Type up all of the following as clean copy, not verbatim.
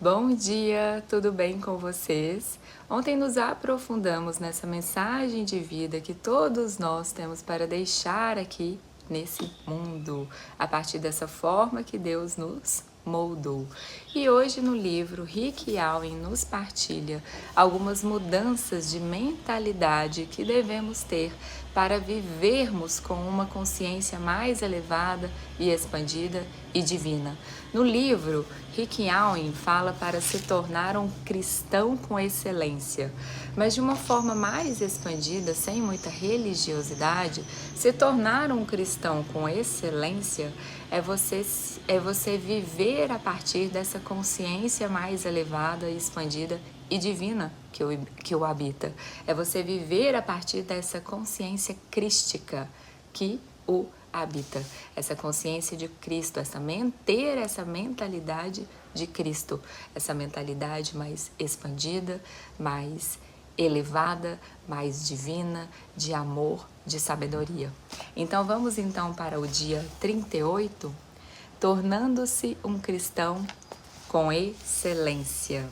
Bom dia, tudo bem com vocês? Ontem nos aprofundamos nessa mensagem de vida que todos nós temos para deixar aqui nesse mundo, a partir dessa forma que Deus nos moldou. E hoje no livro Rick Allen nos partilha algumas mudanças de mentalidade que devemos ter para vivermos com uma consciência mais elevada e expandida e divina. No livro, Rick Allen fala para se tornar um cristão com excelência, mas de uma forma mais expandida, sem muita religiosidade. Se tornar um cristão com excelência é você viver a partir dessa consciência mais elevada, expandida e divina que o habita. É você viver a partir dessa consciência crística que o habita. Essa consciência de Cristo, ter essa mentalidade de Cristo, essa mentalidade mais expandida, mais elevada, mais divina, de amor, de sabedoria. Então vamos para o dia 38, tornando-se um cristão com excelência.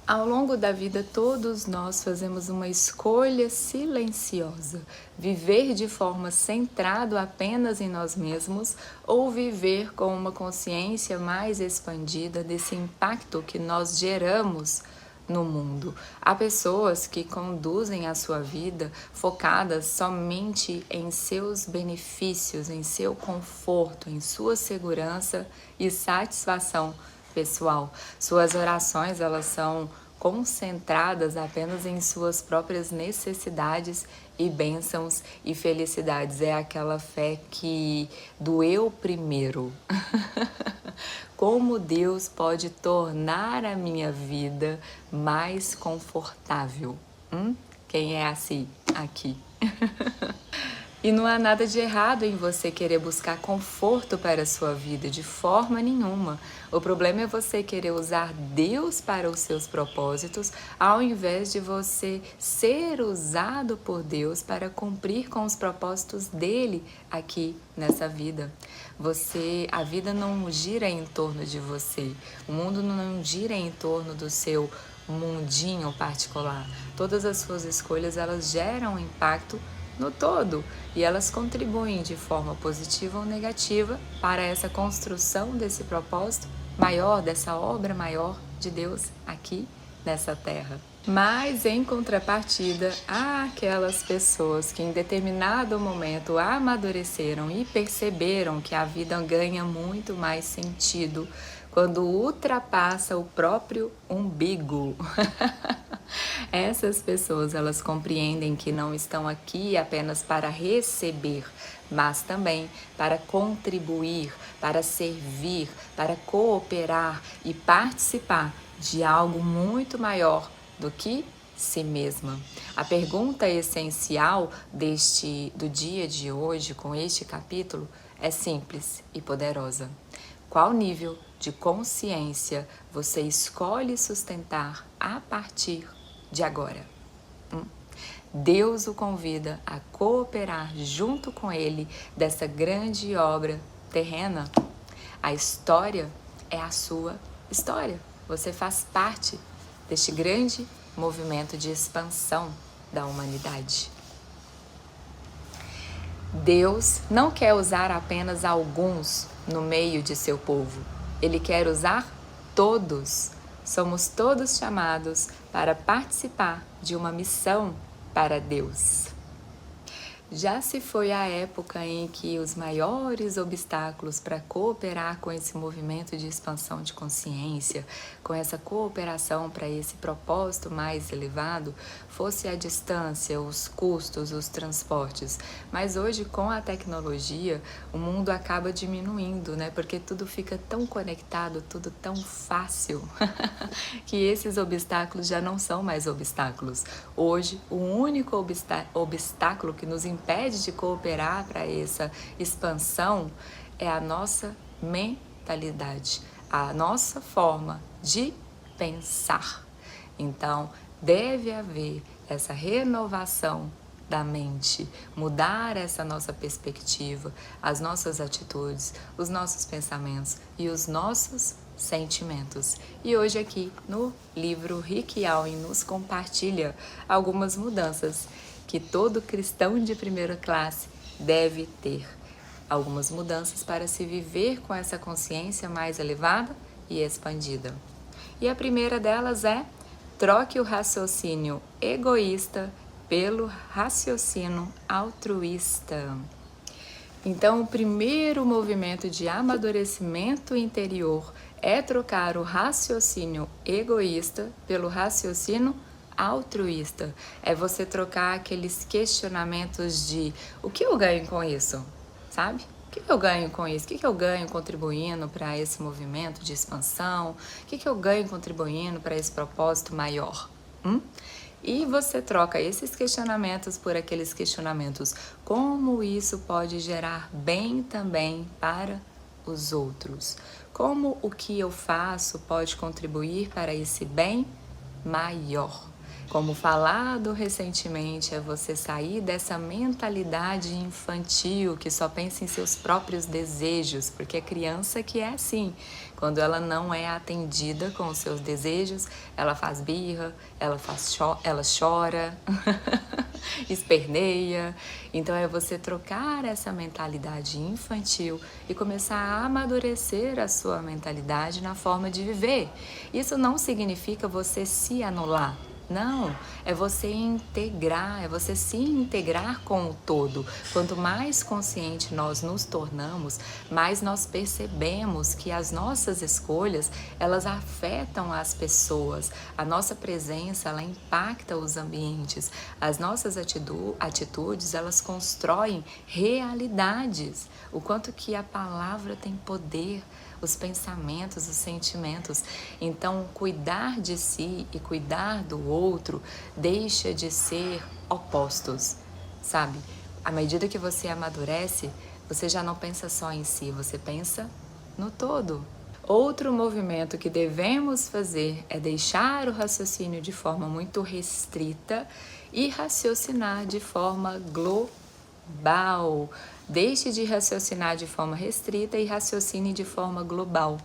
Ao longo da vida, todos nós fazemos uma escolha silenciosa: viver de forma centrada apenas em nós mesmos ou viver com uma consciência mais expandida desse impacto que nós geramos no mundo. Há pessoas que conduzem a sua vida focadas somente em seus benefícios, em seu conforto, em sua segurança e satisfação pessoal. Suas orações, elas são concentradas apenas em suas próprias necessidades e bênçãos e felicidades. É aquela fé do eu primeiro. Como Deus pode tornar a minha vida mais confortável? Quem é assim aqui? E não há nada de errado em você querer buscar conforto para a sua vida, de forma nenhuma. O problema é você querer usar Deus para os seus propósitos, ao invés de você ser usado por Deus para cumprir com os propósitos dele aqui nessa vida. A vida não gira em torno de você. O mundo não gira em torno do seu mundinho particular. Todas as suas escolhas, elas geram impacto no todo, e elas contribuem de forma positiva ou negativa para essa construção desse propósito maior, dessa obra maior de Deus aqui nessa terra. Mas em contrapartida, há aquelas pessoas que em determinado momento amadureceram e perceberam que a vida ganha muito mais sentido quando ultrapassa o próprio umbigo. Essas pessoas, elas compreendem que não estão aqui apenas para receber, mas também para contribuir, para servir, para cooperar e participar de algo muito maior do que si mesma. A pergunta essencial do dia de hoje com este capítulo é simples e poderosa. Qual nível de consciência você escolhe sustentar a partir de agora? Deus o convida a cooperar junto com ele dessa grande obra terrena. A história é a sua história. Você faz parte deste grande movimento de expansão da humanidade. Deus não quer usar apenas alguns no meio de seu povo. Ele quer usar todos. Somos todos chamados para participar de uma missão para Deus. Já se foi a época em que os maiores obstáculos para cooperar com esse movimento de expansão de consciência, com essa cooperação para esse propósito mais elevado, fosse a distância, os custos, os transportes. Mas hoje, com a tecnologia, o mundo acaba diminuindo, né? Porque tudo fica tão conectado, tudo tão fácil, que esses obstáculos já não são mais obstáculos. Hoje, o único obstáculo que nos impede de cooperar para essa expansão é a nossa mentalidade, a nossa forma de pensar. Então, deve haver essa renovação da mente, mudar essa nossa perspectiva, as nossas atitudes, os nossos pensamentos e os nossos sentimentos. E hoje aqui no livro Rick Allen nos compartilha algumas mudanças que todo cristão de primeira classe deve ter. Algumas mudanças para se viver com essa consciência mais elevada e expandida. E a primeira delas é: troque o raciocínio egoísta pelo raciocínio altruísta. Então, o primeiro movimento de amadurecimento interior é trocar o raciocínio egoísta pelo raciocínio altruísta. É você trocar aqueles questionamentos de: o que eu ganho com isso? Sabe? O que eu ganho com isso? O que eu ganho contribuindo para esse movimento de expansão? O que eu ganho contribuindo para esse propósito maior? E você troca esses questionamentos por aqueles questionamentos: como isso pode gerar bem também para os outros? Como o que eu faço pode contribuir para esse bem maior? Como falado recentemente, é você sair dessa mentalidade infantil que só pensa em seus próprios desejos, porque é criança que é assim. Quando ela não é atendida com os seus desejos, ela faz birra, ela chora, esperneia. Então é você trocar essa mentalidade infantil e começar a amadurecer a sua mentalidade na forma de viver. Isso não significa você se anular. Não, é você integrar, é você se integrar com o todo. Quanto mais consciente nós nos tornamos, mais nós percebemos que as nossas escolhas, elas afetam as pessoas. A nossa presença, ela impacta os ambientes. As nossas atitudes, elas constroem realidades. O quanto que a palavra tem poder, os pensamentos, os sentimentos. Então, cuidar de si e cuidar do outro deixa de ser opostos, sabe? À medida que você amadurece, você já não pensa só em si, você pensa no todo. Outro movimento que devemos fazer é deixar o raciocínio de forma muito restrita e raciocinar de forma global. Deixe de raciocinar de forma restrita e raciocine de forma global.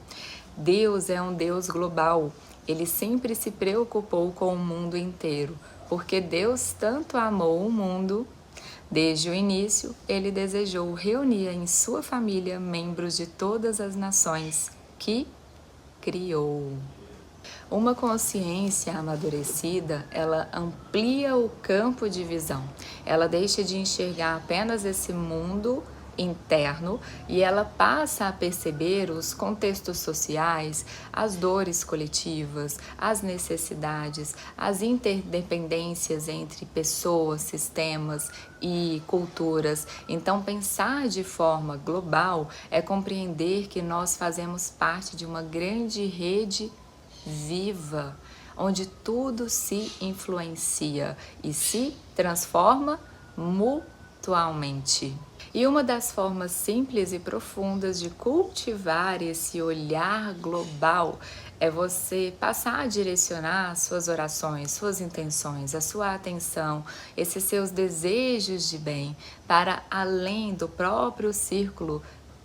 Deus é um Deus global. Ele sempre se preocupou com o mundo inteiro, porque Deus tanto amou o mundo. Desde o início, ele desejou reunir em sua família membros de todas as nações que criou. Uma consciência amadurecida, ela amplia o campo de visão. Ela deixa de enxergar apenas esse mundo interno e ela passa a perceber os contextos sociais, as dores coletivas, as necessidades, as interdependências entre pessoas, sistemas e culturas. Então, pensar de forma global é compreender que nós fazemos parte de uma grande rede viva, onde tudo se influencia e se transforma mutuamente. E uma das formas simples e profundas de cultivar esse olhar global é você passar a direcionar suas orações, suas intenções, a sua atenção, esses seus desejos de bem para além do próprio círculo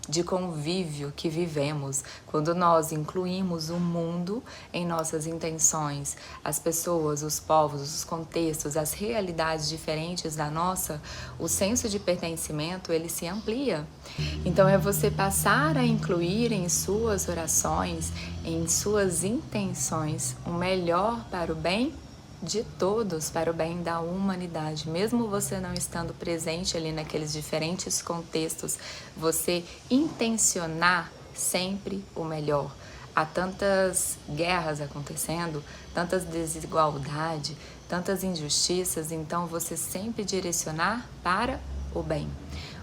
de convívio que vivemos. Quando nós incluímos o mundo em nossas intenções, as pessoas, os povos, os contextos, as realidades diferentes da nossa, o senso de pertencimento, ele se amplia. Então é você passar a incluir em suas orações, em suas intenções, o melhor para o bem de todos, para o bem da humanidade. Mesmo você não estando presente ali naqueles diferentes contextos, você intencionar sempre o melhor. Há tantas guerras acontecendo, tantas desigualdades, tantas injustiças, então você sempre direcionar para o bem.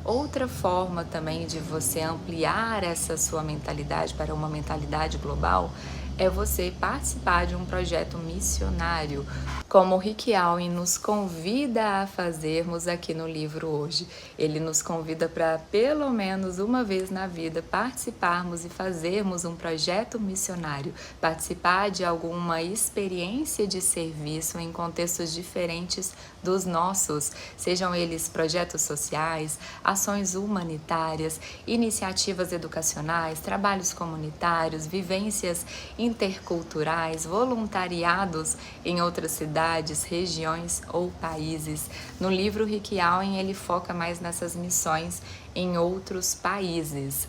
Outra forma também de você ampliar essa sua mentalidade para uma mentalidade global é você participar de um projeto missionário, como o Rick Allen nos convida a fazermos aqui no livro hoje. Ele nos convida para, pelo menos uma vez na vida, participarmos e fazermos um projeto missionário, participar de alguma experiência de serviço em contextos diferentes dos nossos, sejam eles projetos sociais, ações humanitárias, iniciativas educacionais, trabalhos comunitários, vivências interculturais, voluntariados em outras cidades, regiões ou países. No livro Rick Allen, ele foca mais nessas missões em outros países.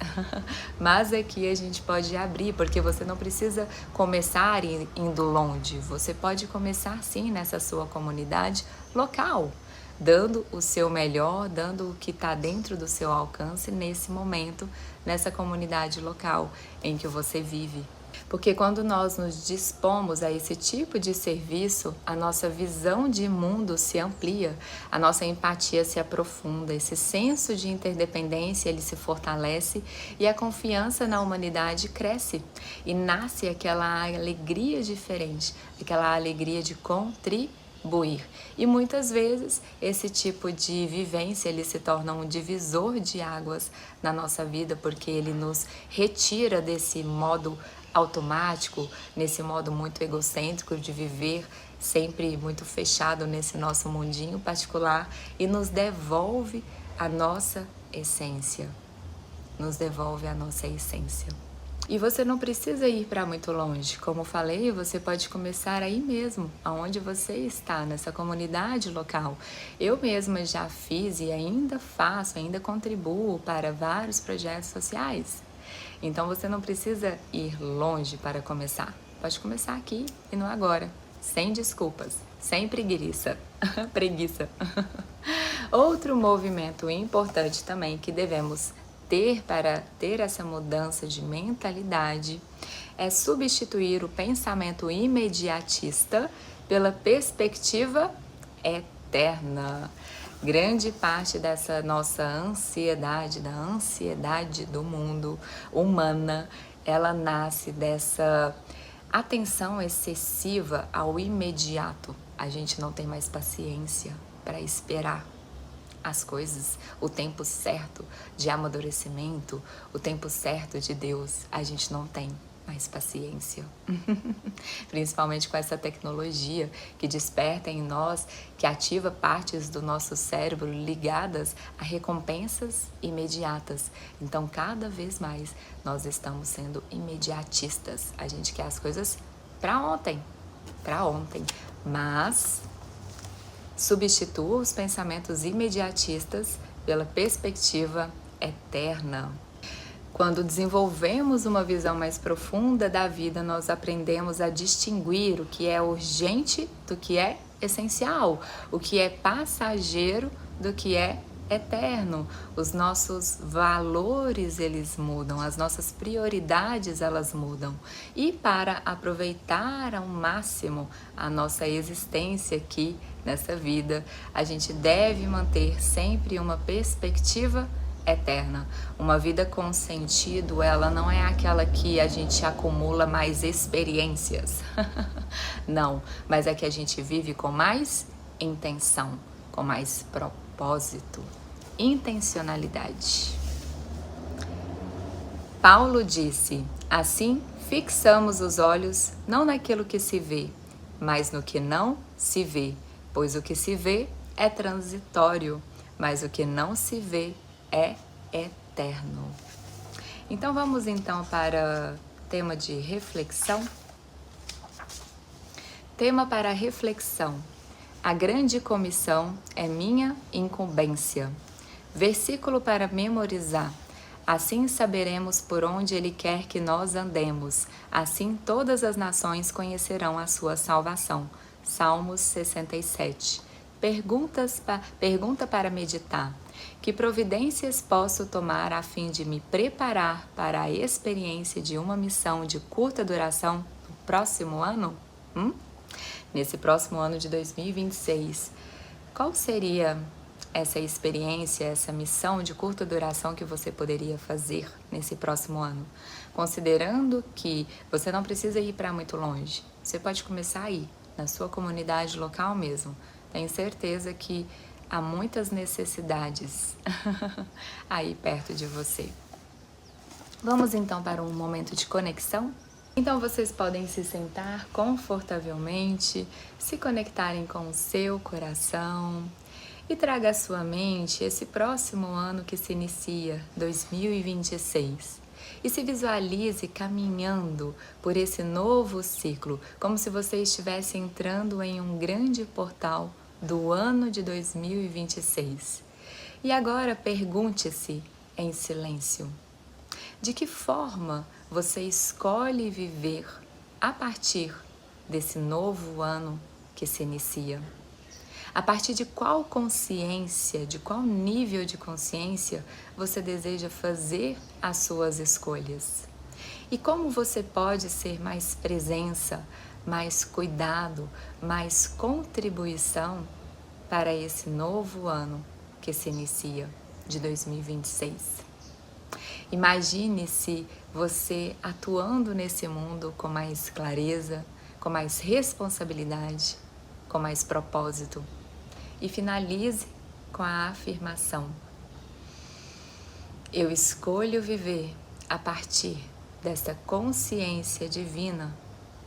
Mas aqui a gente pode abrir, porque você não precisa começar indo longe, você pode começar sim nessa sua comunidade local, dando o seu melhor, dando o que está dentro do seu alcance nesse momento, nessa comunidade local em que você vive. Porque quando nós nos dispomos a esse tipo de serviço, a nossa visão de mundo se amplia, a nossa empatia se aprofunda, esse senso de interdependência ele se fortalece e a confiança na humanidade cresce e nasce aquela alegria diferente, aquela alegria de contribuir. E muitas vezes esse tipo de vivência ele se torna um divisor de águas na nossa vida, porque ele nos retira desse modo automático, nesse modo muito egocêntrico de viver sempre muito fechado nesse nosso mundinho particular e nos devolve a nossa essência. Nos devolve a nossa essência. E você não precisa ir para muito longe. Como falei, você pode começar aí mesmo, aonde você está, nessa comunidade local. Eu mesma já fiz e ainda faço, ainda contribuo para vários projetos sociais. Então você não precisa ir longe para começar. Pode começar aqui e no agora, sem desculpas, sem preguiça. Preguiça. Outro movimento importante também que devemos ter para ter essa mudança de mentalidade é substituir o pensamento imediatista pela perspectiva eterna. Grande parte dessa nossa ansiedade, da ansiedade do mundo humana, ela nasce dessa atenção excessiva ao imediato. A gente não tem mais paciência para esperar as coisas, o tempo certo de amadurecimento, o tempo certo de Deus, a gente não tem mais paciência. Principalmente com essa tecnologia que desperta em nós, que ativa partes do nosso cérebro ligadas a recompensas imediatas. Então, cada vez mais, nós estamos sendo imediatistas. A gente quer as coisas para ontem, mas substitua os pensamentos imediatistas pela perspectiva eterna. Quando desenvolvemos uma visão mais profunda da vida, nós aprendemos a distinguir o que é urgente do que é essencial, o que é passageiro do que é eterno. Os nossos valores, eles mudam, as nossas prioridades, elas mudam. E para aproveitar ao máximo a nossa existência aqui nessa vida, a gente deve manter sempre uma perspectiva eterna. Uma vida com sentido, ela não é aquela que a gente acumula mais experiências. Não, mas é que a gente vive com mais intenção, com mais propósito, intencionalidade. Paulo disse: assim fixamos os olhos não naquilo que se vê, mas no que não se vê, pois o que se vê é transitório, mas o que não se vê é eterno. Então vamos então para tema de reflexão. Tema para reflexão: a grande comissão é minha incumbência. Versículo para memorizar: assim saberemos por onde Ele quer que nós andemos, assim todas as nações conhecerão a sua salvação. Salmos 67. Pergunta para meditar: que providências posso tomar a fim de me preparar para a experiência de uma missão de curta duração no próximo ano? Nesse próximo ano de 2026, qual seria essa experiência, essa missão de curta duração que você poderia fazer nesse próximo ano? Considerando que você não precisa ir para muito longe, você pode começar aí, na sua comunidade local mesmo. Tenho certeza que há muitas necessidades aí perto de você. Vamos então para um momento de conexão? Então vocês podem se sentar confortavelmente, se conectarem com o seu coração e traga à sua mente esse próximo ano que se inicia, 2026. E se visualize caminhando por esse novo ciclo, como se você estivesse entrando em um grande portal do ano de 2026. E agora pergunte-se em silêncio: de que forma você escolhe viver a partir desse novo ano que se inicia? A partir de qual consciência, de qual nível de consciência você deseja fazer as suas escolhas? E como você pode ser mais presença, mais cuidado, mais contribuição para esse novo ano que se inicia, de 2026? Imagine-se você atuando nesse mundo com mais clareza, com mais responsabilidade, com mais propósito. E finalize com a afirmação: eu escolho viver a partir desta consciência divina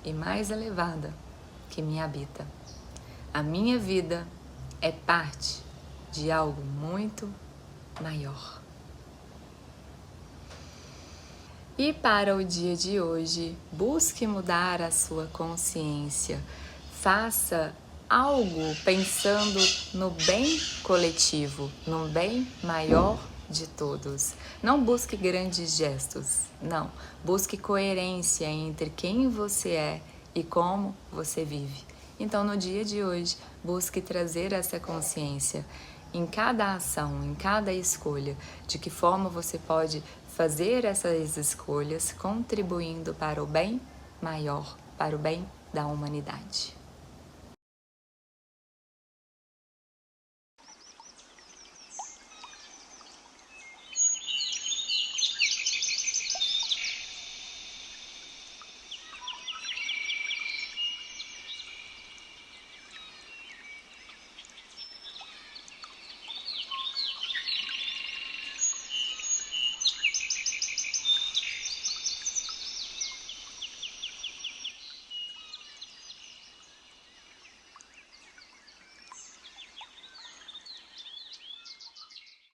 e mais elevada que me habita. A minha vida é parte de algo muito maior. E para o dia de hoje, busque mudar a sua consciência. Faça algo pensando no bem coletivo, no bem maior de todos. Não busque grandes gestos, não. Busque coerência entre quem você é e como você vive. Então, no dia de hoje, busque trazer essa consciência em cada ação, em cada escolha, de que forma você pode fazer essas escolhas contribuindo para o bem maior, para o bem da humanidade.